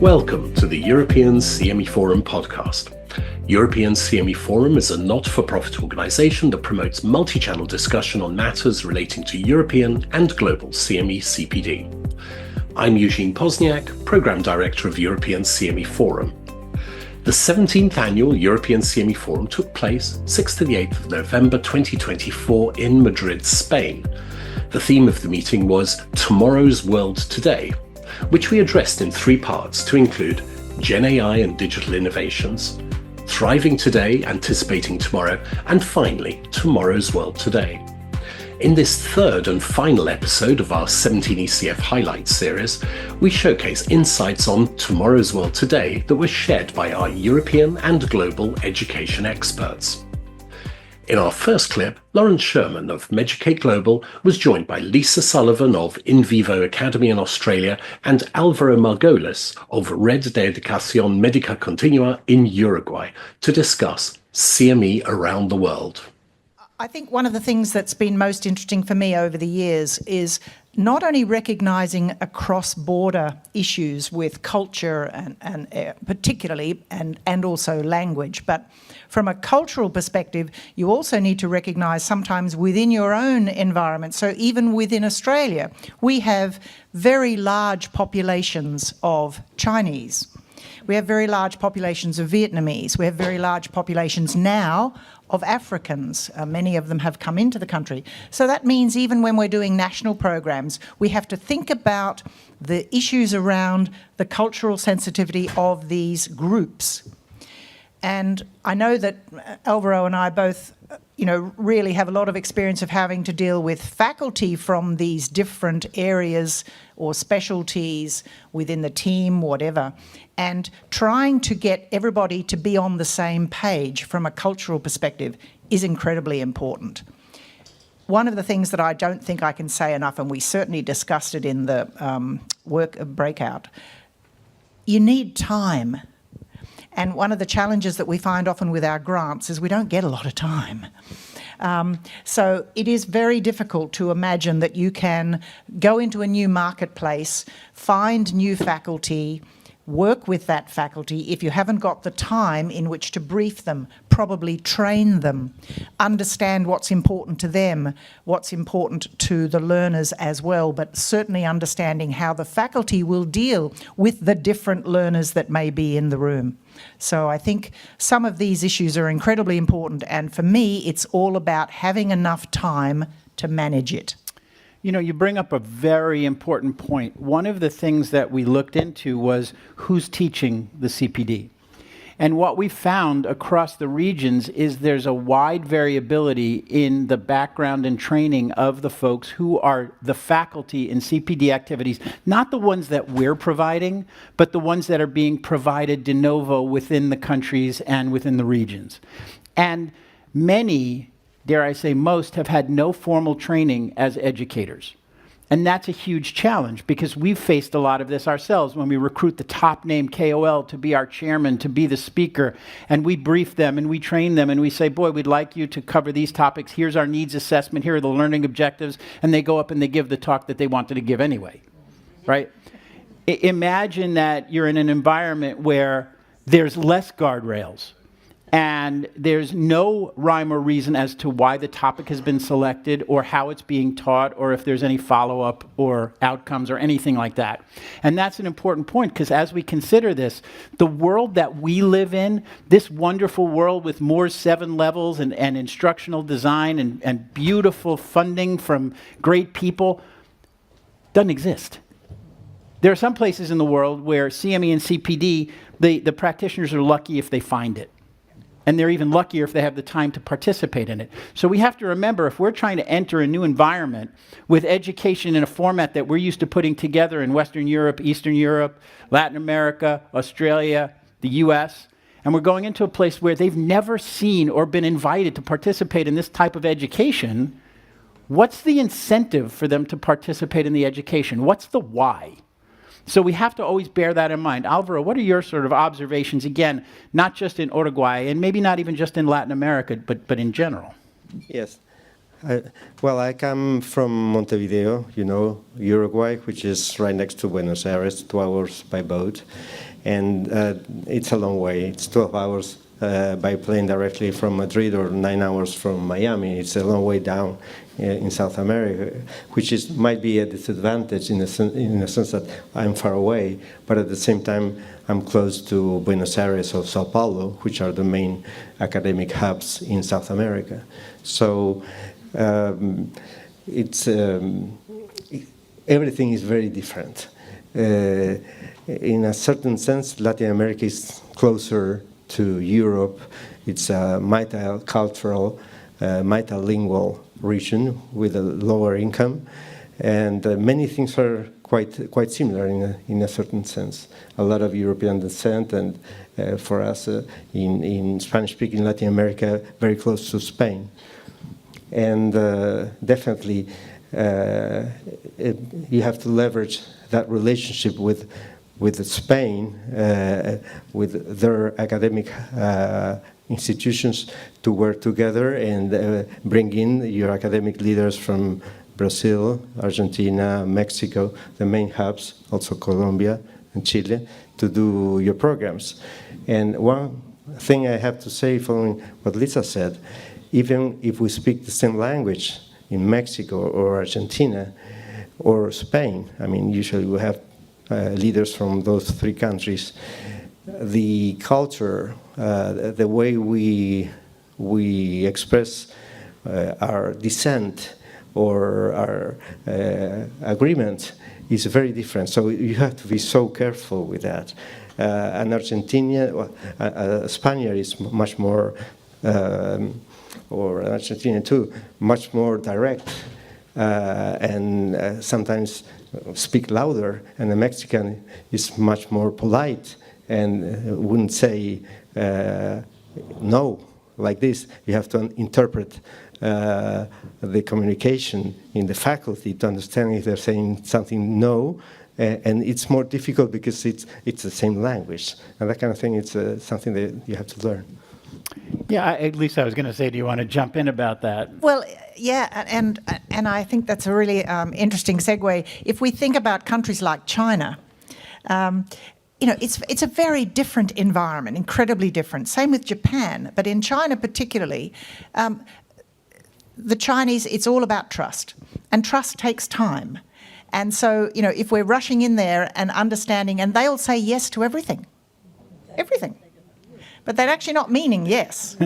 Welcome to the European CME Forum podcast. European CME Forum is a not-for-profit organisation that promotes multi-channel discussion on matters relating to European and global CME CPD. I'm Eugene Pozniak, Programme Director of European CME Forum. The 17th annual European CME Forum took place 6th to the 8th of November 2024 in Madrid, Spain. The theme of the meeting was Tomorrow's World Today, which we addressed in three parts to include Gen AI and digital innovations, Thriving Today, Anticipating Tomorrow, and finally, Tomorrow's World Today. In this third and final episode of our 17 ECF Highlights series, we showcase insights on Tomorrow's World Today that were shared by our European and global education experts. In our first clip, Lawrence Sherman of Meducate Global was joined by Lisa Sullivan of In Vivo Academy in Australia and Álvaro Margolis of Red de Educación Médica Continua in Uruguay to discuss CME around the world. I think one of the things that's been most interesting for me over the years is not only recognising cross-border issues with culture and particularly and also language, but from a cultural perspective, you also need to recognise sometimes within your own environment. So even within Australia, we have very large populations of Chinese. We have very large populations of Vietnamese. We have very large populations now of Africans. Many of them have come into the country. So that means even when we're doing national programs, we have to think about the issues around the cultural sensitivity of these groups. And I know that Álvaro and I both, really have a lot of experience of having to deal with faculty from these different areas or specialties within the team, whatever, and trying to get everybody to be on the same page from a cultural perspective is incredibly important. One of the things that I don't think I can say enough, and we certainly discussed it in the work breakout, you need time. And one of the challenges that we find often with our grants is we don't get a lot of time. So it is very difficult to imagine that you can go into a new marketplace, find new faculty, work with that faculty if you haven't got the time in which to brief them, probably train them, understand what's important to them, what's important to the learners as well, but certainly understanding how the faculty will deal with the different learners that may be in the room. So I think some of these issues are incredibly important, and for me, it's all about having enough time to manage it. You bring up a very important point. One of the things that we looked into was who's teaching the CPD. And what we found across the regions is there's a wide variability in the background and training of the folks who are the faculty in CPD activities, not the ones that we're providing, but the ones that are being provided de novo within the countries and within the regions. And many, dare I say most, have had no formal training as educators. And that's a huge challenge because we've faced a lot of this ourselves when we recruit the top name KOL to be our chairman, to be the speaker, and we brief them and we train them and we say, boy, we'd like you to cover these topics. Here's our needs assessment. Here are the learning objectives. And they go up and they give the talk that they wanted to give anyway, right? Imagine that you're in an environment where there's less guardrails. And there's no rhyme or reason as to why the topic has been selected or how it's being taught or if there's any follow-up or outcomes or anything like that. And that's an important point because as we consider this, the world that we live in, this wonderful world with Moore's 7 levels and instructional design and beautiful funding from great people, doesn't exist. There are some places in the world where CME and CPD, the practitioners are lucky if they find it. And they're even luckier if they have the time to participate in it. So we have to remember, if we're trying to enter a new environment with education in a format that we're used to putting together in Western Europe, Eastern Europe, Latin America, Australia, the US, and we're going into a place where they've never seen or been invited to participate in this type of education, what's the incentive for them to participate in the education? What's the why? So we have to always bear that in mind. Álvaro, what are your sort of observations, again, not just in Uruguay, and maybe not even just in Latin America, but in general? Yes. Well, I come from Montevideo, Uruguay, which is right next to Buenos Aires, 2 hours by boat. And it's a long way. It's 12 hours by plane directly from Madrid, or 9 hours from Miami. It's a long way down in South America, which might be a disadvantage in a sense that I'm far away, but at the same time, I'm close to Buenos Aires or Sao Paulo, which are the main academic hubs in South America. So everything is very different. In a certain sense, Latin America is closer to Europe. It's a multicultural, multilingual region with a lower income, and many things are quite similar in a certain sense. A lot of European descent, and for us in Spanish-speaking Latin America, very close to Spain. And definitely, you have to leverage that relationship with Spain, with their academic institutions, to work together and bring in your academic leaders from Brazil, Argentina, Mexico, the main hubs, also Colombia and Chile, to do your programs. And one thing I have to say, following what Lisa said, even if we speak the same language in Mexico or Argentina or Spain, I mean, usually we have leaders from those three countries, the culture, the way we express our dissent or our agreement is very different. So you have to be so careful with that. An Argentinian, a Spaniard is much more, or an Argentinian too, much more direct, and sometimes speak louder, and the Mexican is much more polite and wouldn't say no like this. You have to interpret the communication in the faculty to understand if they're saying something no, and it's more difficult because it's the same language, and that kind of thing. It's something that you have to learn. Yeah, at least I was going to say, do you want to jump in about that? Well, yeah, and I think that's a really interesting segue. If we think about countries like China, it's a very different environment, incredibly different. Same with Japan, but in China particularly, the Chinese, it's all about trust, and trust takes time. And so, if we're rushing in there and understanding, and they'll say yes to everything, but they're actually not meaning yes.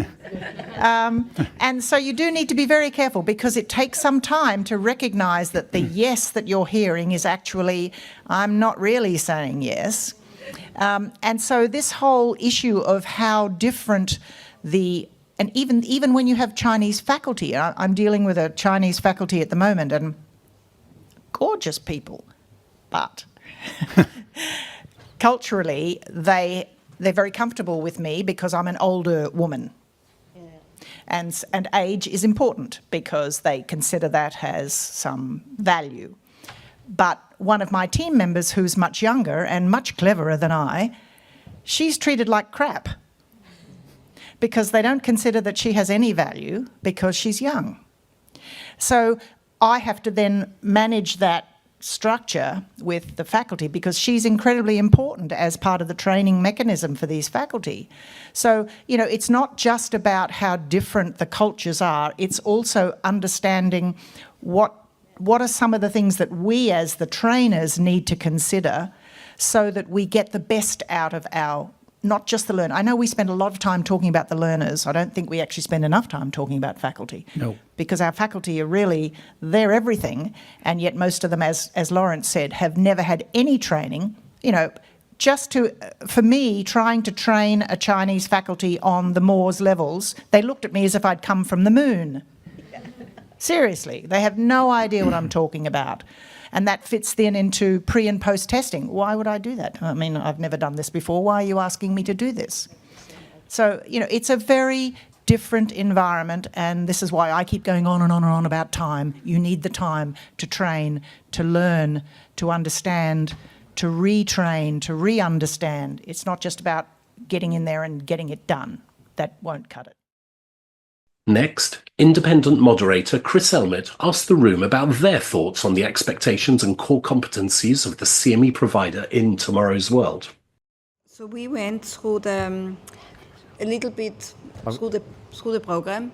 And so you do need to be very careful, because it takes some time to recognise that the yes that you're hearing is actually, I'm not really saying yes. And so this whole issue of how different and even when you have Chinese faculty, I'm dealing with a Chinese faculty at the moment, and gorgeous people, but culturally they're very comfortable with me because I'm an older woman. Yeah. And age is important because they consider that has some value. But one of my team members, who's much younger and much cleverer than I, she's treated like crap because they don't consider that she has any value because she's young. So I have to then manage that structure with the faculty because she's incredibly important as part of the training mechanism for these faculty. So, it's not just about how different the cultures are, it's also understanding what are some of the things that we as the trainers need to consider so that we get the best out of not just the learner. I know we spend a lot of time talking about the learners. I don't think we actually spend enough time talking about faculty. No. Because our faculty are really, they're everything, and yet most of them, as Lawrence said, have never had any training. For me, trying to train a Chinese faculty on the Moores levels, they looked at me as if I'd come from the moon. Seriously, they have no idea what I'm talking about. And that fits then into pre and post testing. Why would I do that? I mean, I've never done this before. Why are you asking me to do this? So, it's a very different environment, and this is why I keep going on and on and on about time. You need the time to train, to learn, to understand, to retrain, to re-understand. It's not just about getting in there and getting it done. That won't cut it. Next, independent moderator Chris Elmett asked the room about their thoughts on the expectations and core competencies of the CME provider in tomorrow's world. So we went through a little bit through the program,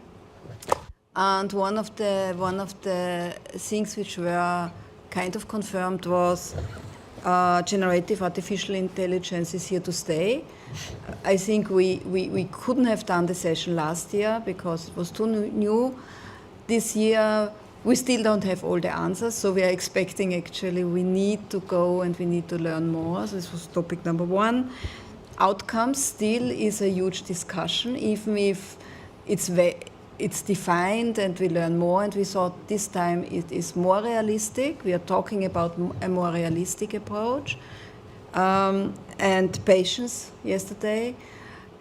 and one of the things which were kind of confirmed was generative artificial intelligence is here to stay. I think we couldn't have done the session last year because it was too new. This year we still don't have all the answers, so we are expecting actually we need to go and we need to learn more. So this was topic number one. Outcomes still is a huge discussion, even if it's defined and we learn more, and we thought this time it is more realistic. We are talking about a more realistic approach. And patience yesterday.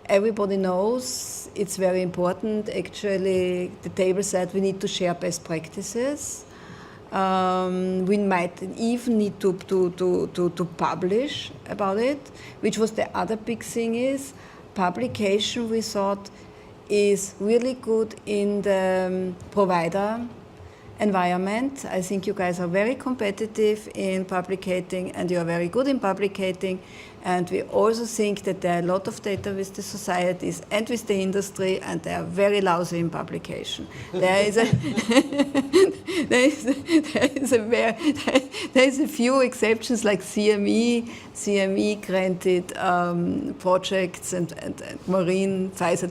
Everybody knows it's very important. Actually, the table said we need to share best practices. We might even need to publish about it, which was the other big thing is publication we thought is really good in the provider environment. I think you guys are very competitive in publicating and you are very good in publicating, and we also think that there are a lot of data with the societies and with the industry, and they are very lousy in publication. There is a few exceptions like CME granted projects and Maureen Pfizer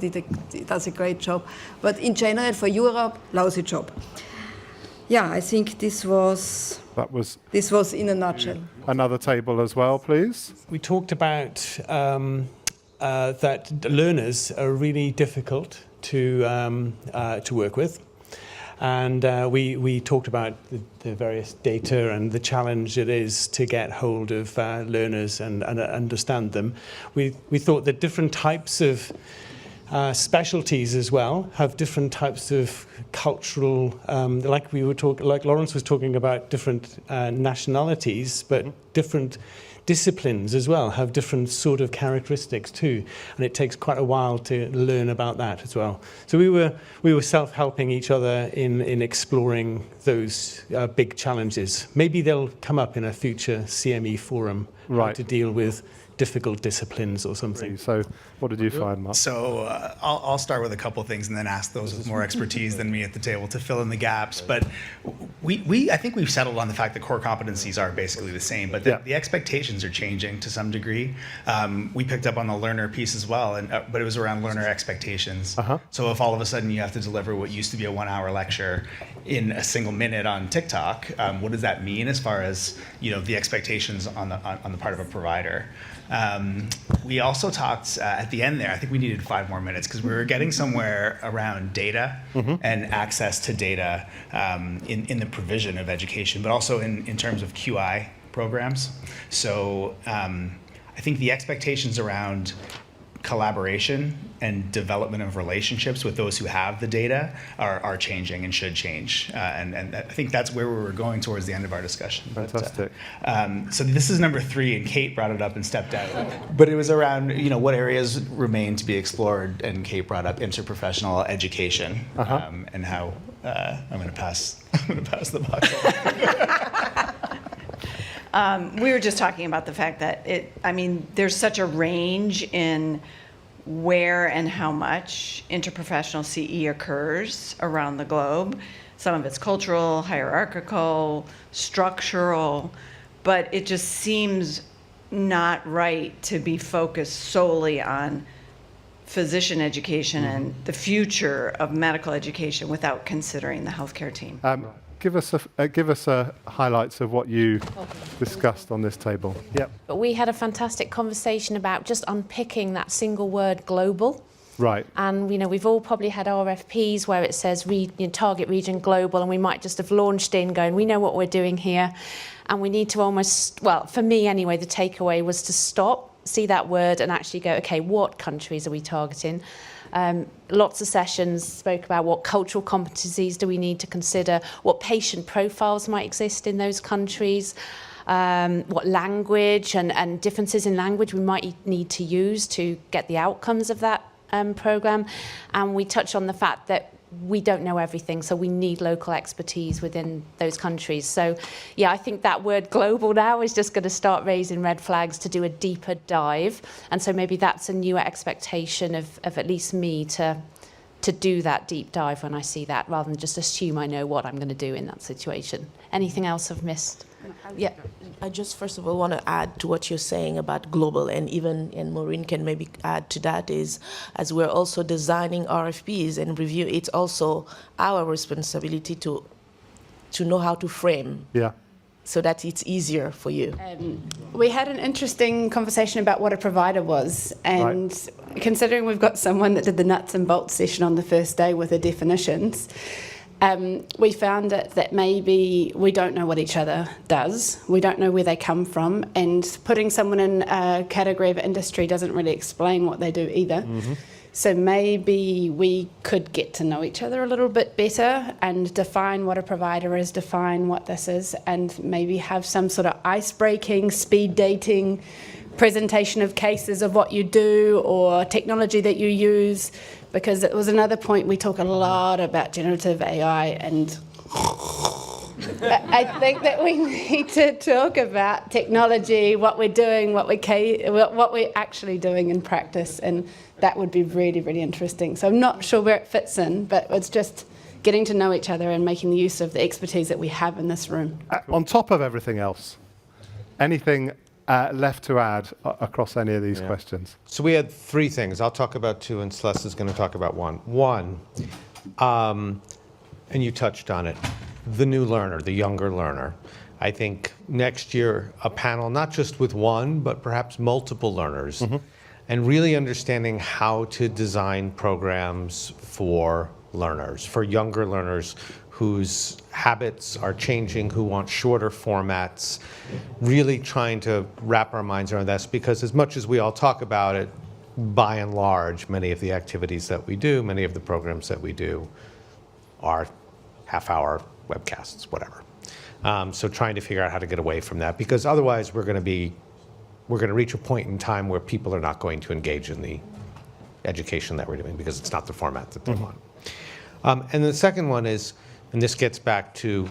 does a great job, but in general for Europe, lousy job. Yeah, I think this was in a nutshell. Another table as well, please. We talked about that learners are really difficult to work with, and we talked about the various data and the challenge it is to get hold of learners and understand them. We thought that different types of specialties as well have different types of cultural, like Lawrence was talking about different nationalities, but different disciplines as well have different sort of characteristics too, and it takes quite a while to learn about that as well. So we were self-helping each other in exploring those big challenges. Maybe they'll come up in a future CME forum, right, to deal with difficult disciplines or something. So what did you find, Mark? So I'll start with a couple of things and then ask those with more expertise than me at the table to fill in the gaps. But I think we've settled on the fact that core competencies are basically the same, but the expectations are changing to some degree. We picked up on the learner piece as well, but it was around learner expectations. So if all of a sudden you have to deliver what used to be a 1-hour lecture in a single minute on TikTok, what does that mean as far as the expectations on the part of a provider? We also talked at the end there, I think we needed 5 more minutes because we were getting somewhere around data and access to data in the provision of education, but also in terms of QI programs. So I think the expectations around collaboration and development of relationships with those who have the data are changing and should change. And I think that's where we were going towards the end of our discussion. Fantastic. So this is number 3, and Kate brought it up and stepped out. But it was around, what areas remain to be explored, and Kate brought up interprofessional education and how I'm going to pass the buck. We were just talking about the fact that there's such a range in where and how much interprofessional CE occurs around the globe. Some of it's cultural, hierarchical, structural, but it just seems not right to be focused solely on physician education and the future of medical education without considering the healthcare team. Give us highlights of what you discussed on this table. Yep. But we had a fantastic conversation about just unpicking that single word global. Right. And we've all probably had RFPs where it says target region global, and we might just have launched in going, we know what we're doing here, and we need to almost, well, for me anyway, the takeaway was to stop, see that word and actually go, okay, what countries are we targeting? Lots of sessions spoke about what cultural competencies do we need to consider, what patient profiles might exist in those countries, what language and differences in language we might need to use to get the outcomes of that program. And we touch on the fact that we don't know everything, so we need local expertise within those countries. So, yeah, I think that word global now is just going to start raising red flags to do a deeper dive. And so maybe that's a newer expectation of at least me to do that deep dive when I see that, rather than just assume I know what I'm going to do in that situation. Anything else I've missed? Yeah. I just first of all want to add to what you're saying about global, and Maureen can maybe add to that, is as we're also designing RFPs and review, it's also our responsibility to know how to frame. Yeah. So that it's easier for you. We had an interesting conversation about what a provider was, and considering we've got someone that did the nuts and bolts session on the first day with the definitions, we found that maybe we don't know what each other does, we don't know where they come from, and putting someone in a category of industry doesn't really explain what they do either. Mm-hmm. So maybe we could get to know each other a little bit better and define what a provider is, define what this is, and maybe have some sort of ice-breaking, speed dating presentation of cases of what you do or technology that you use, because it was another point. We talk a lot about generative AI, and I think that we need to talk about technology, what we're doing, what we're actually doing in practice, and that would be really, really interesting. So I'm not sure where it fits in, but it's just getting to know each other and making the use of the expertise that we have in this room. On top of everything else, anything left to add across any of these questions? So we had three things. I'll talk about two, and Celeste is going to talk about one. One, and you touched on it, the new learner, the younger learner. I think next year a panel, not just with one, but perhaps multiple learners, and really understanding how to design programs for learners, for younger learners whose habits are changing, who want shorter formats, really trying to wrap our minds around this, because as much as we all talk about it, by and large, many of the activities that we do, many of the programs that we do are half-hour webcasts, whatever. So trying to figure out how to get away from that, because otherwise we're going to reach a point in time where people are not going to engage in the education that we're doing, because it's not the format that they want. And the second one is, and this gets back to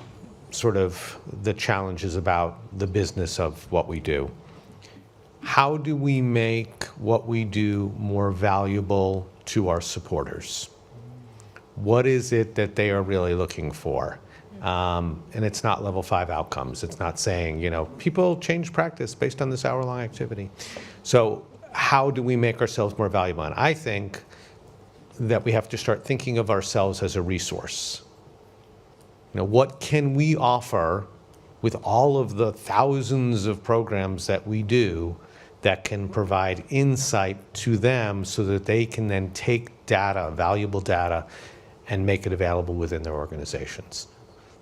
sort of the challenges about the business of what we do. How do we make what we do more valuable to our supporters? What is it that they are really looking for? And it's not level 5 outcomes. It's not saying, people change practice based on this hour-long activity. So how do we make ourselves more valuable? And I think that we have to start thinking of ourselves as a resource. What can we offer with all of the thousands of programs that we do that can provide insight to them so that they can then take data, valuable data, and make it available within their organizations?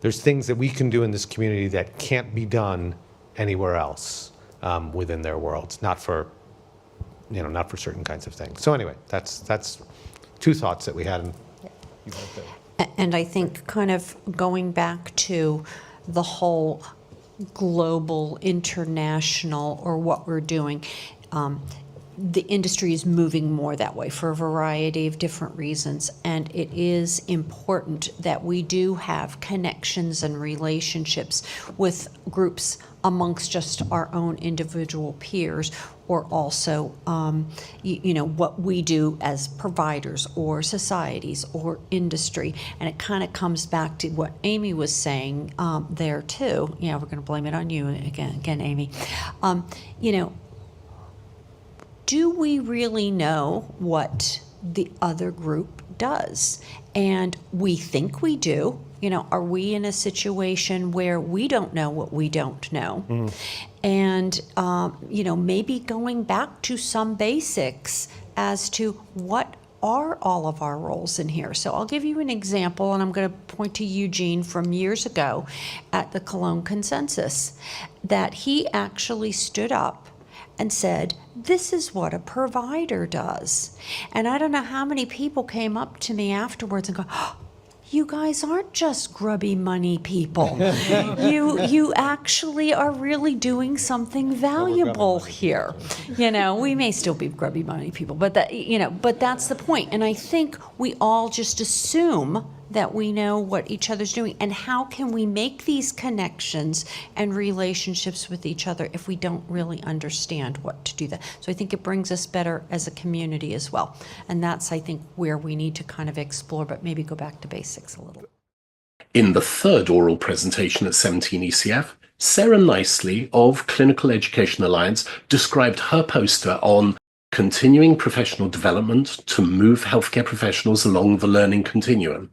There's things that we can do in this community that can't be done anywhere else within their worlds, not for certain kinds of things. So anyway, that's two thoughts that we had. And I think kind of going back to the whole global, international, or what we're doing, the industry is moving more that way for a variety of different reasons, and it is important that we do have connections and relationships with groups amongst just our own individual peers, or also what we do as providers or societies or industry. And it kind of comes back to what Amy was saying there too. We're going to blame it on you again, Amy. Do we really know what the other group does? And we think we do. Are we in a situation where we don't know what we don't know? Mm-hmm. And, maybe going back to some basics as to what are all of our roles in here. So I'll give you an example, and I'm going to point to Eugene from years ago at the Cologne Consensus, that he actually stood up and said, this is what a provider does. And I don't know how many people came up to me afterwards and go, oh, you guys aren't just grubby money people. you actually are really doing something valuable here. You know, we may still be grubby money people, but but that's the point. And I think we all just assume that we know what each other's doing, and how can we make these connections and relationships with each other if we don't really understand what to do that. So I think it brings us better as a community as well. And that's, I think, where we need to kind of explore, but maybe go back to basics a little. In the third oral presentation at 17 ECF, Sarah Nicely of Clinical Education Alliance described her poster on continuing professional development to move healthcare professionals along the learning continuum.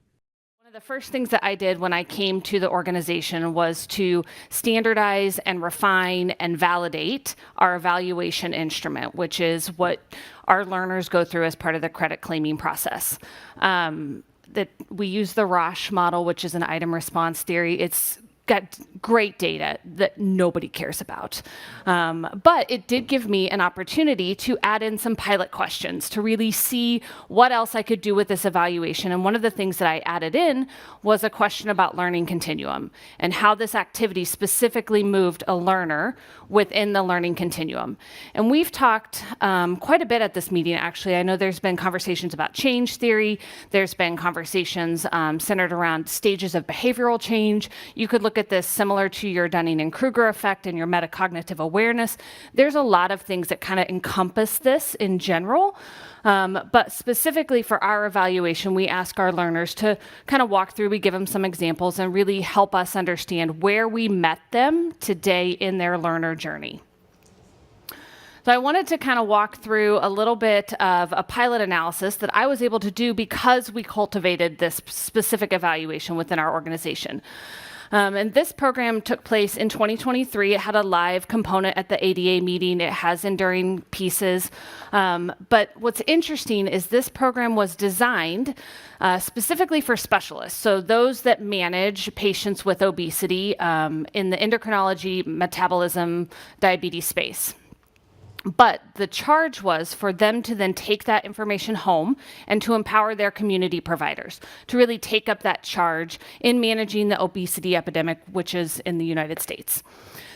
The first things that I did when I came to the organization was to standardize and refine and validate our evaluation instrument, which is what our learners go through as part of the credit claiming process. That we use the Roche model, which is an item response theory. It's got great data that nobody cares about. But it did give me an opportunity to add in some pilot questions to really see what else I could do with this evaluation. And one of the things that I added in was a question about learning continuum and how this activity specifically moved a learner within the learning continuum. And we've talked quite a bit at this meeting, actually. I know there's been conversations about change theory. There's been conversations centered around stages of behavioral change. You could look at this similar to your Dunning and Kruger effect and your metacognitive awareness. There's a lot of things that kind of encompass this in general. But specifically for our evaluation, we ask our learners to kind of walk through, we give them some examples and really help us understand where we met them today in their learner journey. So I wanted to kind of walk through a little bit of a pilot analysis that I was able to do because we cultivated this specific evaluation within our organization. And this program took place in 2023. It had a live component at the ADA meeting. It has enduring pieces. But what's interesting is this program was designed specifically for specialists. So those that manage patients with obesity in the endocrinology, metabolism, diabetes space. But the charge was for them to then take that information home and to empower their community providers to really take up that charge in managing the obesity epidemic, which is in the United States.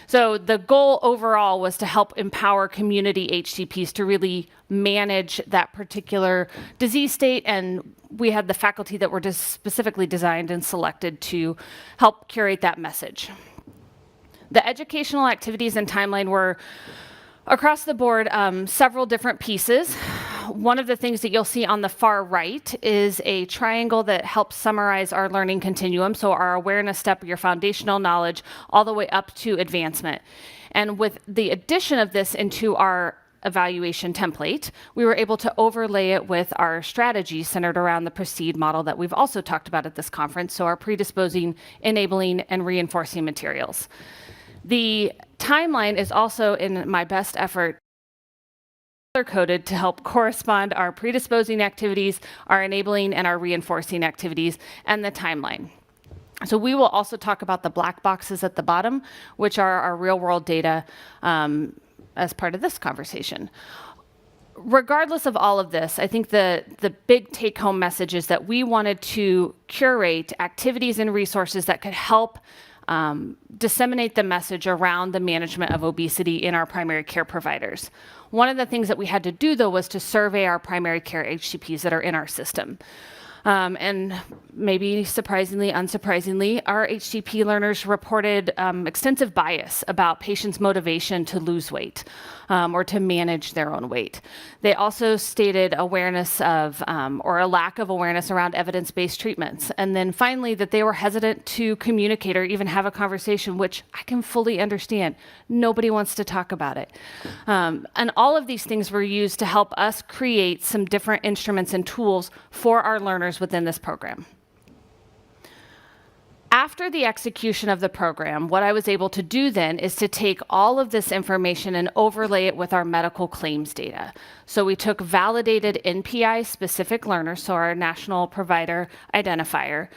So the goal overall was to help empower community HCPs to really manage that particular disease state. And we had the faculty that were specifically designed and selected to help curate that message. The educational activities and timeline were across the board, several different pieces. One of the things that you'll see on the far right is a triangle that helps summarize our learning continuum. So our awareness step, your foundational knowledge, all the way up to advancement. And with the addition of this into our evaluation template, we were able to overlay it with our strategy centered around the PROCEED model that we've also talked about at this conference. So our predisposing, enabling, and reinforcing materials. The timeline is also, in my best effort, color-coded to help correspond our predisposing activities, our enabling, and our reinforcing activities, and the timeline. So we will also talk about the black boxes at the bottom, which are our real-world data as part of this conversation. Regardless of all of this, I think the big take-home message is that we wanted to curate activities and resources that could help disseminate the message around the management of obesity in our primary care providers. One of the things that we had to do, though, was to survey our primary care HCPs that are in our system. And maybe surprisingly, unsurprisingly, our HCP learners reported extensive bias about patients' motivation to lose weight or to manage their own weight. They also stated awareness of or a lack of awareness around evidence-based treatments. And then finally, that they were hesitant to communicate or even have a conversation, which I can fully understand. Nobody wants to talk about it. And all of these things were used to help us create some different instruments and tools for our learners within this program. After the execution of the program, what I was able to do then is to take all of this information and overlay it with our medical claims data. So we took validated NPI specific learners, so our national provider identifier,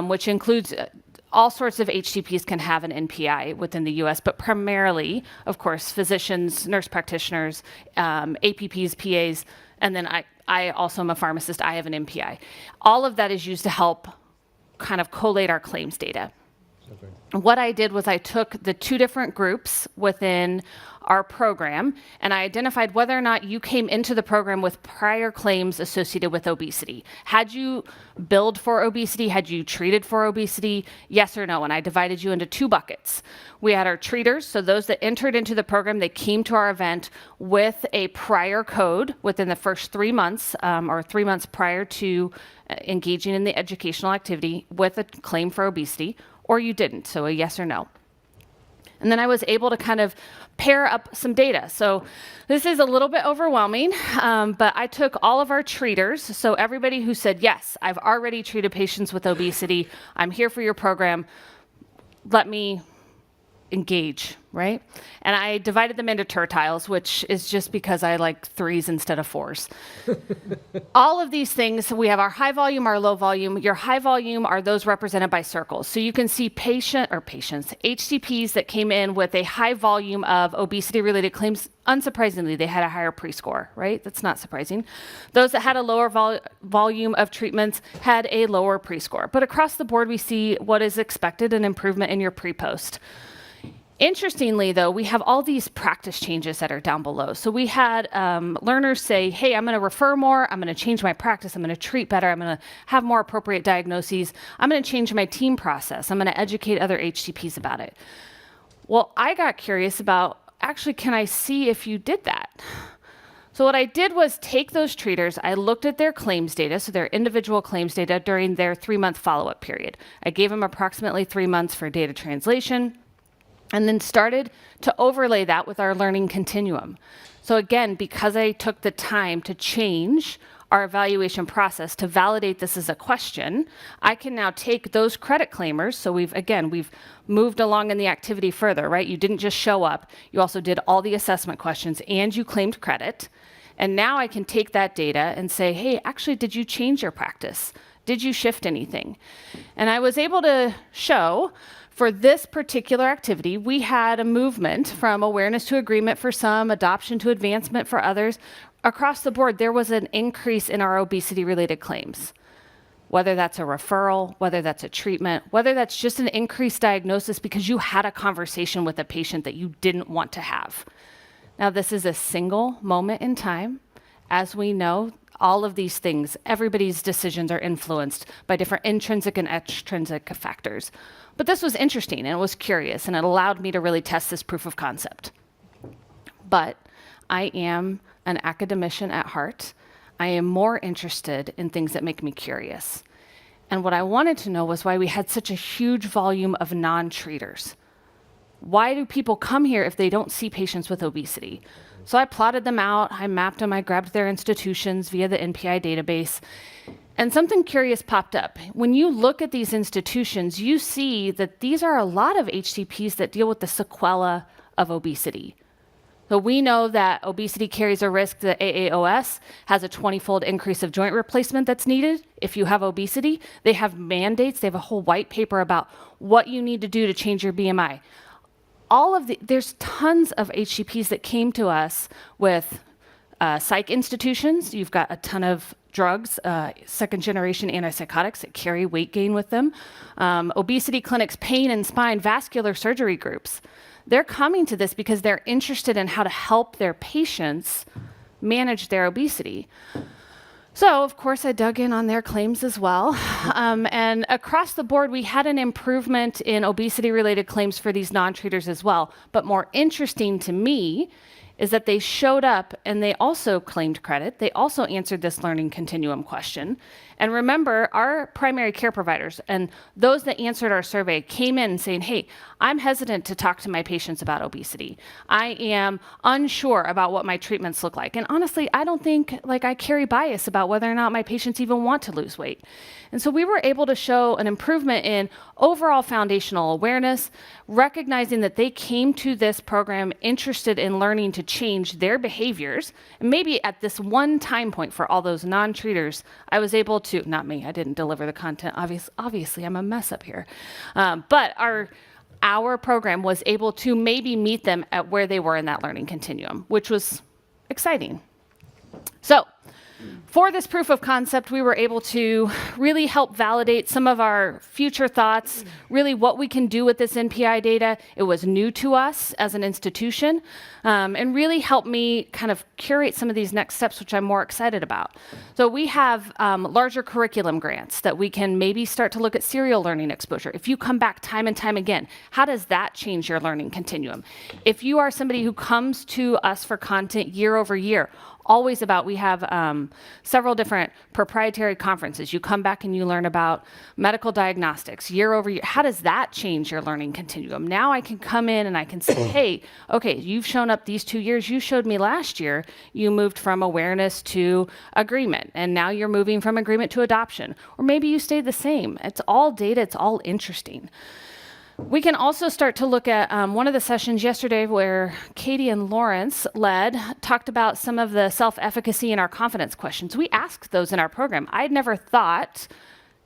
which includes all sorts of HCPs can have an NPI within the US, but primarily, of course, physicians, nurse practitioners, APPs, PAs, and then I also am a pharmacist, I have an NPI. All of that is used to help kind of collate our claims data. What I did was I took the 2 different groups within our program, and I identified whether or not you came into the program with prior claims associated with obesity. Had you billed for obesity? Had you treated for obesity? Yes or no? And I divided you into 2 buckets. We had our treaters, so those that entered into the program, they came to our event with a prior code within the first 3 months, or 3 months prior to engaging in the educational activity with a claim for obesity, or you didn't, so a yes or no. And then I was able to kind of pair up some data. So this is a little bit overwhelming, but I took all of our treaters, so everybody who said, yes, I've already treated patients with obesity, I'm here for your program, let me engage, right? And I divided them into tertiles, which is just because I like 3s instead of 4s. All of these things, we have our high volume, our low volume. Your high volume are those represented by circles. So you can see patients, HCPs that came in with a high volume of obesity-related claims. Unsurprisingly, they had a higher pre-score, right? That's not surprising. Those that had a lower volume of treatments had a lower pre-score. But across the board, we see what is expected, an improvement in your pre-post. Interestingly, though, we have all these practice changes that are down below. So we had learners say, hey, I'm going to refer more, I'm going to change my practice, I'm going to treat better, I'm going to have more appropriate diagnoses, I'm going to change my team process, I'm going to educate other HCPs about it. Well, I got curious about, actually, can I see if you did that? So what I did was take those treaters, I looked at their claims data, so their individual claims data during their 3-month follow-up period. I gave them approximately 3 months for data translation, and then started to overlay that with our learning continuum. So again, because I took the time to change our evaluation process to validate this as a question, I can now take those credit claimers. So we've moved along in the activity further, right? You didn't just show up, you also did all the assessment questions and you claimed credit. And now I can take that data and say, hey, actually, did you change your practice? Did you shift anything? And I was able to show for this particular activity, we had a movement from awareness to agreement for some, adoption to advancement for others. Across the board, there was an increase in our obesity-related claims. Whether that's a referral, whether that's a treatment, whether that's just an increased diagnosis because you had a conversation with a patient that you didn't want to have. Now, this is a single moment in time. As we know, all of these things, everybody's decisions are influenced by different intrinsic and extrinsic factors. But this was interesting and it was curious and it allowed me to really test this proof of concept. But I am an academician at heart. I am more interested in things that make me curious. And what I wanted to know was why we had such a huge volume of non-treaters. Why do people come here if they don't see patients with obesity? So I plotted them out, I mapped them, I grabbed their institutions via the NPI database, and something curious popped up. When you look at these institutions, you see that these are a lot of HCPs that deal with the sequela of obesity. So we know that obesity carries a risk that AAOS has a 20-fold increase of joint replacement that's needed if you have obesity. They have mandates, they have a whole white paper about what you need to do to change your BMI. There's tons of HCPs that came to us with psych institutions. You've got a ton of drugs, second-generation antipsychotics that carry weight gain with them. Obesity clinics, pain and spine, vascular surgery groups. They're coming to this because they're interested in how to help their patients manage their obesity. So, of course, I dug in on their claims as well. And across the board, we had an improvement in obesity-related claims for these non-treaters as well. But more interesting to me is that they showed up and they also claimed credit. They also answered this learning continuum question. And remember, our primary care providers and those that answered our survey came in saying, hey, I'm hesitant to talk to my patients about obesity. I am unsure about what my treatments look like. And honestly, I don't think I carry bias about whether or not my patients even want to lose weight. And so we were able to show an improvement in overall foundational awareness, recognizing that they came to this program interested in learning to change their behaviors. And maybe at this one time point for all those non-treaters, I was able to, not me, I didn't deliver the content. Obviously, I'm a mess up here. But our program was able to maybe meet them at where they were in that learning continuum, which was exciting. So for this proof of concept, we were able to really help validate some of our future thoughts, really what we can do with this NPI data. It was new to us as an institution, and really helped me kind of curate some of these next steps, which I'm more excited about. So we have larger curriculum grants that we can maybe start to look at serial learning exposure. If you come back time and time again, how does that change your learning continuum? If you are somebody who comes to us for content year over year, always about, we have several different proprietary conferences. You come back and you learn about medical diagnostics year over year. How does that change your learning continuum? Now I can come in and I can say, hey, okay, you've shown up these 2 years. You showed me last year you moved from awareness to agreement, and now you're moving from agreement to adoption. Or maybe you stayed the same. It's all data. It's all interesting. We can also start to look at one of the sessions yesterday where Katie and Lawrence led, talked about some of the self-efficacy and our confidence questions. We asked those in our program. I'd never thought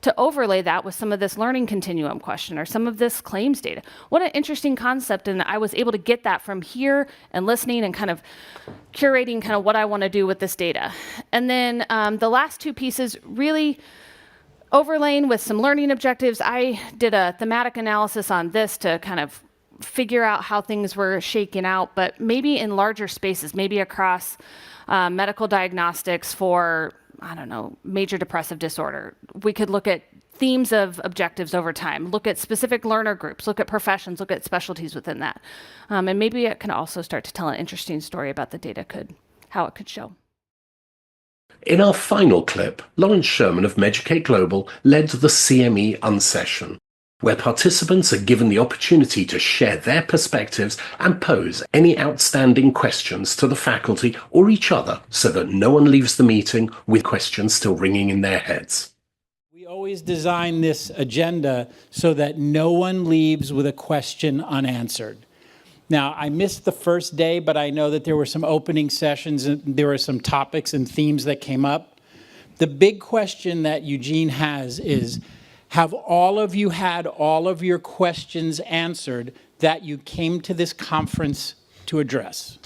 to overlay that with some of this learning continuum question or some of this claims data. What an interesting concept, and I was able to get that from here and listening and kind of curating kind of what I want to do with this data. And then the last two pieces really overlaying with some learning objectives. I did a thematic analysis on this to kind of figure out how things were shaking out, but maybe in larger spaces, maybe across medical diagnostics for, I don't know, major depressive disorder. We could look at themes of objectives over time, look at specific learner groups, look at professions, look at specialties within that. And maybe it can also start to tell an interesting story about the data how it could show. In our final clip, Lawrence Sherman of Meducate Global led the CME Unsession, where participants are given the opportunity to share their perspectives and pose any outstanding questions to the faculty or each other so that no one leaves the meeting with questions still ringing in their heads. We always design this agenda so that no one leaves with a question unanswered. Now, I missed the first day, but I know that there were some opening sessions and there were some topics and themes that came up. The big question that Eugene has is, have all of you had all of your questions answered that you came to this conference to address?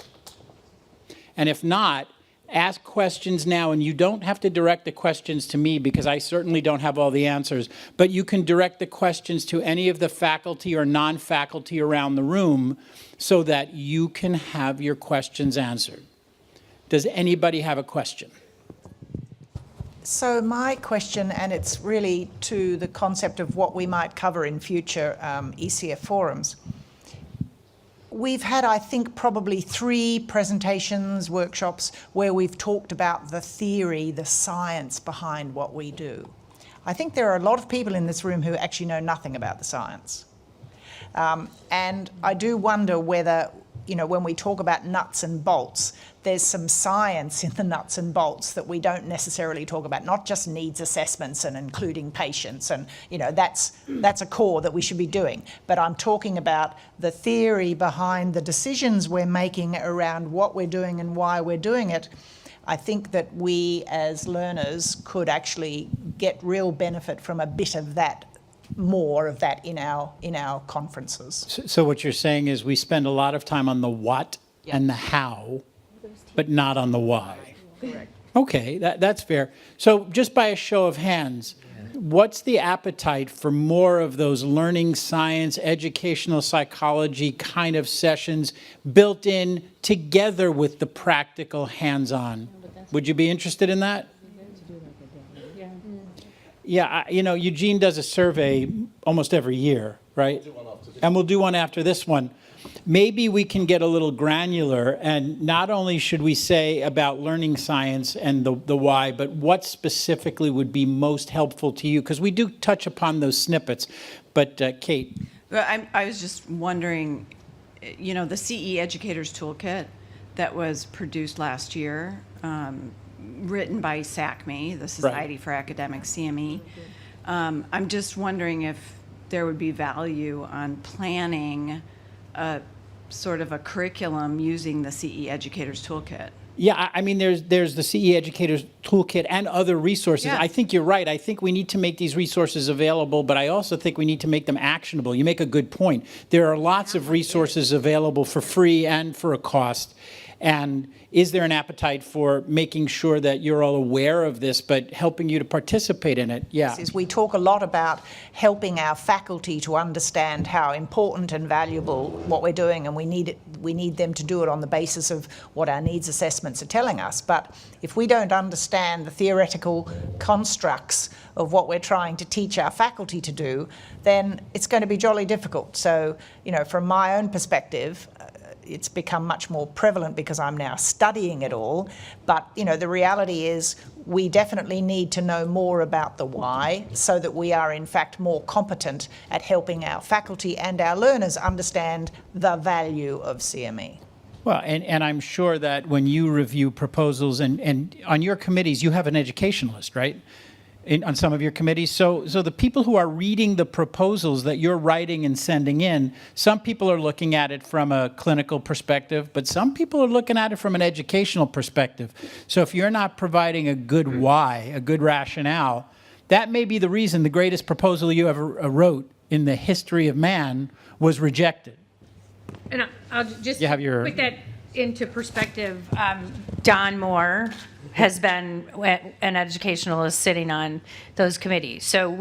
And if not, ask questions now, and you don't have to direct the questions to me because I certainly don't have all the answers, but you can direct the questions to any of the faculty or non-faculty around the room so that you can have your questions answered. Does anybody have a question? So my question, and it's really to the concept of what we might cover in future ECF forums. We've had, I think, probably 3 presentations, workshops, where we've talked about the theory, the science behind what we do. I think there are a lot of people in this room who actually know nothing about the science. And I do wonder whether, you know, when we talk about nuts and bolts, there's some science in the nuts and bolts that we don't necessarily talk about, not just needs assessments and including patients, and, you know, that's a core that we should be doing. But I'm talking about the theory behind the decisions we're making around what we're doing and why we're doing it. I think that we as learners could actually get real benefit from a bit of that, more of that in our conferences. So what you're saying is we spend a lot of time on the what and the how, but not on the why. Correct. Okay, that's fair. So just by a show of hands, what's the appetite for more of those learning science, educational psychology kind of sessions built in together with the practical hands-on? Would you be interested in that? Yeah, you know, Eugene does a survey almost every year, right? And we'll do one after this one. Maybe we can get a little granular, and not only should we say about learning science and the why, but what specifically would be most helpful to you? Because we do touch upon those snippets. But Kate? Well, I was just wondering, you know, the CE Educators Toolkit that was produced last year, written by SACME, the Society for Academic CME. I'm just wondering if there would be value on planning a sort of a curriculum using the CE Educators Toolkit. Yeah, I mean, there's the CE Educators Toolkit and other resources. Yes. I think you're right. I think we need to make these resources available, but I also think we need to make them actionable. You make a good point. There are lots of resources available for free and for a cost. And is there an appetite for making sure that you're all aware of this, but helping you to participate in it? Yeah. We talk a lot about helping our faculty to understand how important and valuable what we're doing, and we need them to do it on the basis of what our needs assessments are telling us. But if we don't understand the theoretical constructs of what we're trying to teach our faculty to do, then it's going to be jolly difficult. So, from my own perspective, it's become much more prevalent because I'm now studying it all. But, the reality is we definitely need to know more about the why so that we are, in fact, more competent at helping our faculty and our learners understand the value of CME. Well, and I'm sure that when you review proposals and on your committees, you have an educationalist, right? On some of your committees. So the people who are reading the proposals that you're writing and sending in, some people are looking at it from a clinical perspective, but some people are looking at it from an educational perspective. So if you're not providing a good why, a good rationale, that may be the reason the greatest proposal you ever wrote in the history of man was rejected. And I'll just put that into perspective. Don Moore has been an educationalist sitting on those committees. So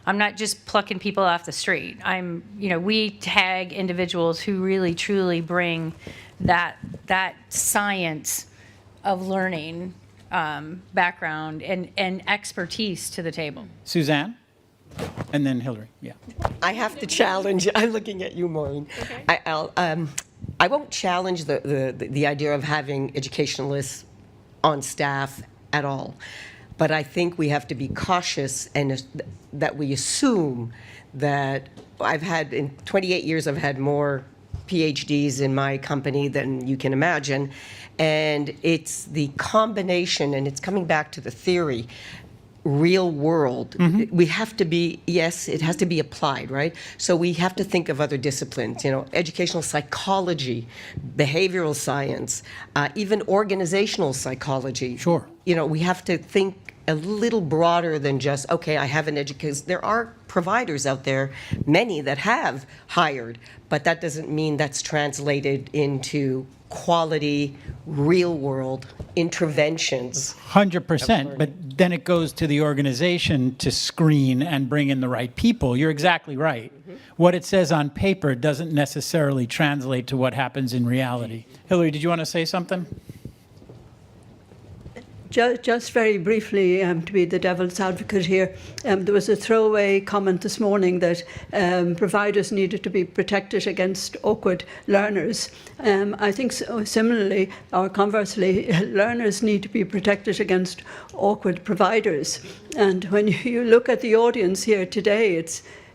I'm not just plucking people off the street. We tag individuals who really truly bring that science of learning background and expertise to the table. Suzanne? And then Hillary, yeah. I have to challenge, I'm looking at you, Maureen. Okay. I won't challenge the idea of having educationalists on staff at all. But I think we have to be cautious and that we assume that in 28 years, I've had more PhDs in my company than you can imagine. And it's the combination, and it's coming back to the theory, real world. Mm-hmm. We have to be, yes, it has to be applied, right? So we have to think of other disciplines, educational psychology, behavioral science, even organizational psychology. Sure. We have to think a little broader than just, okay, I have an education. There are providers out there, many that have hired, but that doesn't mean that's translated into quality, real-world interventions. 100%, but then it goes to the organization to screen and bring in the right people. You're exactly right. Mm-hmm. What it says on paper doesn't necessarily translate to what happens in reality. Hillary, did you want to say something? Just very briefly, to be the devil's advocate here, there was a throwaway comment this morning that providers needed to be protected against awkward learners. I think similarly, or conversely, learners need to be protected against awkward providers. And when you look at the audience here today,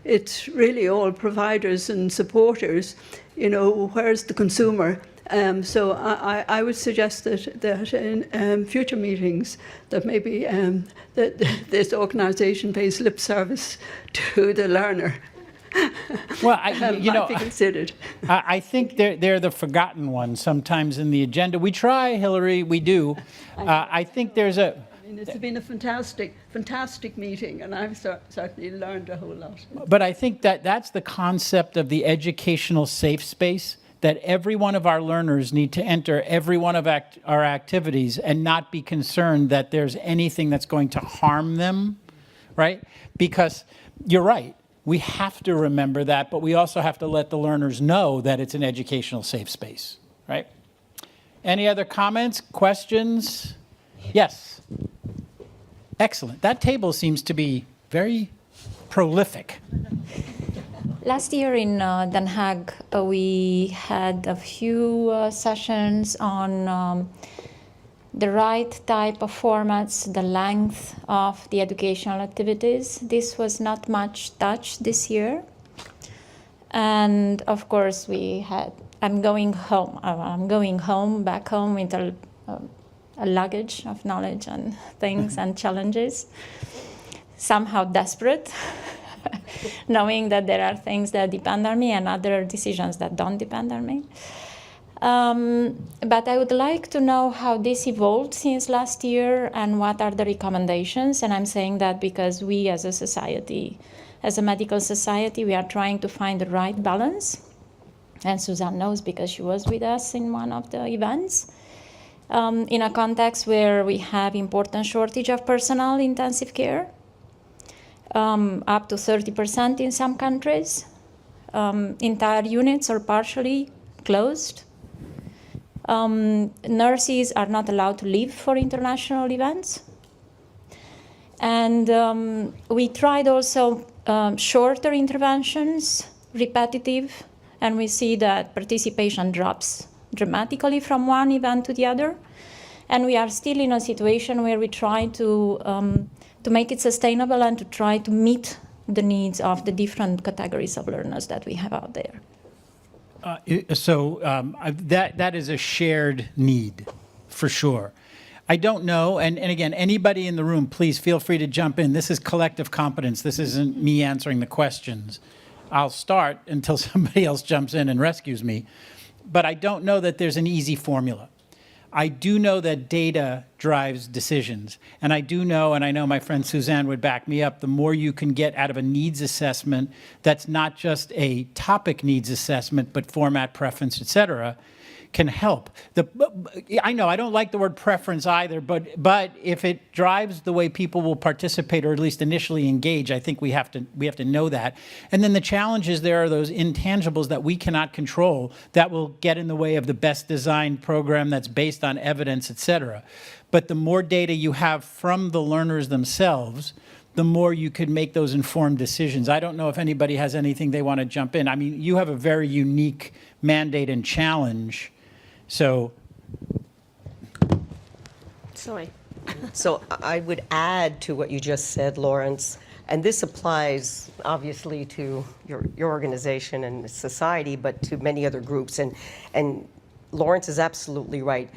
it's really all providers and supporters. Where's the consumer? So I would suggest that in future meetings that maybe that this organisation pays lip service to the learner. Well, might be considered. I think they're the forgotten ones sometimes in the agenda. We try, Hillary, we do. I think there's a. It's been a fantastic meeting, and I've certainly learned a whole lot. But I think that's the concept of the educational safe space, that every one of our learners need to enter every one of our activities and not be concerned that there's anything that's going to harm them, right? Because you're right, we have to remember that, but we also have to let the learners know that it's an educational safe space, right? Any other comments, questions? Yes. Excellent. That table seems to be very prolific. Last year in Den Haag, we had a few sessions on the right type of formats, the length of the educational activities. This was not much touched this year. And of course, I'm going home, back home with a luggage of knowledge and things and challenges, somehow desperate. Knowing that there are things that depend on me and other decisions that don't depend on me. But I would like to know how this evolved since last year and what are the recommendations. And I'm saying that because we as a society, as a medical society, we are trying to find the right balance. and Suzanne knows because she was with us in one of the events, in a context where we have important shortage of personnel in intensive care, up to 30% in some countries. Entire units are partially closed. Nurses are not allowed to leave for international events. And we tried also shorter interventions, repetitive, and we see that participation drops dramatically from one event to the other. And we are still in a situation where we try to make it sustainable and to try to meet the needs of the different categories of learners that we have out there. That is a shared need, for sure. I don't know, and again, anybody in the room, please feel free to jump in. This is collective competence. This isn't me answering the questions. I'll start until somebody else jumps in and rescues me. But I don't know that there's an easy formula. I do know that data drives decisions. And I do know, and I know my friend Suzanne would back me up, the more you can get out of a needs assessment that's not just a topic needs assessment, but format, preference, et cetera, can help. I know I don't like the word preference either, but if it drives the way people will participate or at least initially engage, I think we have to know that. And then the challenge is there are those intangibles that we cannot control that will get in the way of the best designed program that's based on evidence, et cetera. But the more data you have from the learners themselves, the more you could make those informed decisions. I don't know if anybody has anything they want to jump in. I mean, you have a very unique mandate and challenge. So I would add to what you just said, Lawrence, and this applies obviously to your organization and society, but to many other groups. And Lawrence is absolutely right.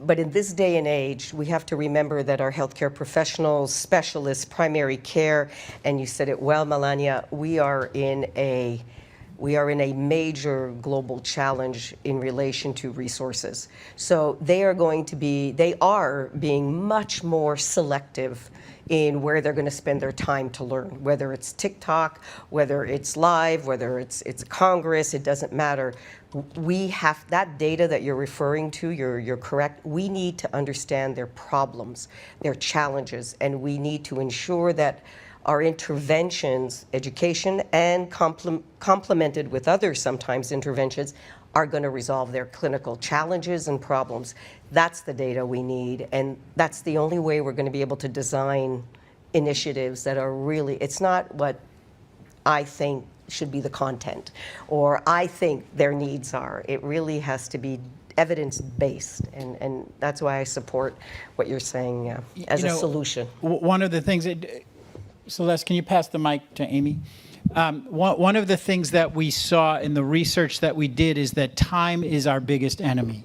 But in this day and age, we have to remember that our healthcare professionals, specialists, primary care, and you said it well, Melania, we are in a major global challenge in relation to resources. So they are being much more selective in where they're going to spend their time to learn, whether it's TikTok, whether it's live, whether it's Congress, it doesn't matter. We have that data that you're referring to, you're correct. We need to understand their problems, their challenges, and we need to ensure that our interventions, education and complemented with other sometimes interventions, are going to resolve their clinical challenges and problems. That's the data we need, and that's the only way we're going to be able to design initiatives that are really, it's not what I think should be the content, or I think their needs are. It really has to be evidence-based, and that's why I support what you're saying as a solution. One of the things that, Celeste, can you pass the mic to Amy? One of the things that we saw in the research that we did is that time is our biggest enemy.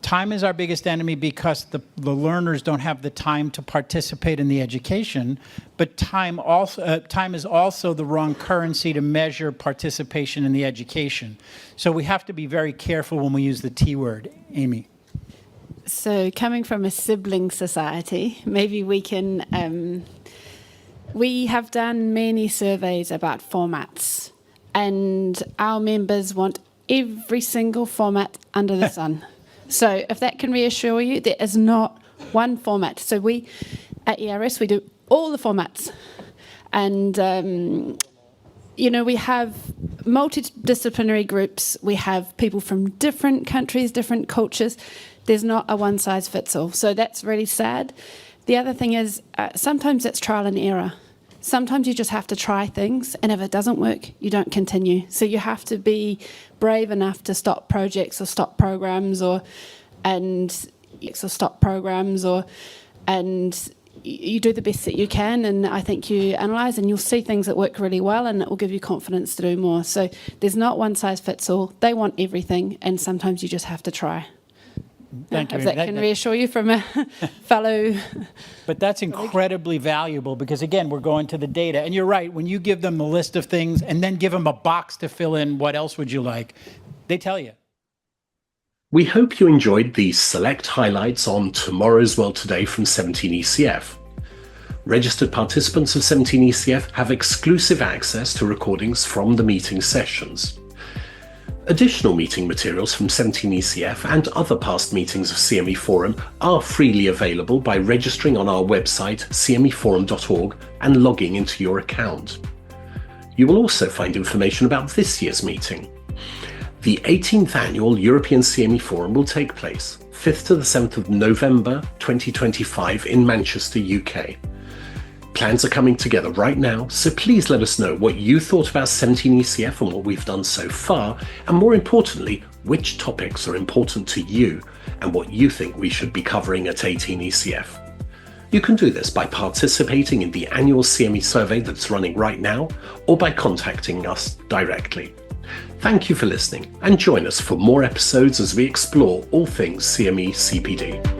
Time is our biggest enemy because the learners don't have the time to participate in the education, but time is also the wrong currency to measure participation in the education. So we have to be very careful when we use the T word. Amy. So coming from a sibling society, maybe we can... We have done many surveys about formats, and our members want every single format under the sun. So if that can reassure you, there is not one format. So we, at ERS, we do all the formats. And, we have multidisciplinary groups. We have people from different countries, different cultures. There's not a one-size-fits-all. So that's really sad. The other thing is sometimes it's trial and error. Sometimes you just have to try things, and if it doesn't work, you don't continue. So you have to be brave enough to stop projects or stop programs and you do the best that you can, and I think you analyse and you'll see things that work really well, and it will give you confidence to do more. So there's not one size fits all. They want everything, and sometimes you just have to try. Thank you. If that can reassure you from a fellow... But that's incredibly valuable because, again, we're going to the data. And you're right, when you give them the list of things and then give them a box to fill in, what else would you like, they tell you. We hope you enjoyed these select highlights on Tomorrow's World Today from 17ECF. Registered participants of 17ECF have exclusive access to recordings from the meeting sessions. Additional meeting materials from 17ECF and other past meetings of CME Forum are freely available by registering on our website cmeforum.org and logging into your account. You will also find information about this year's meeting. The 18th Annual European CME Forum will take place 5th to the 7th of November 2025 in Manchester, UK. Plans are coming together right now, so please let us know what you thought about 17ECF and what we've done so far, and more importantly, which topics are important to you and what you think we should be covering at 18ECF. You can do this by participating in the annual CME survey that's running right now, or by contacting us directly. Thank you for listening, and join us for more episodes as we explore all things CME CPD.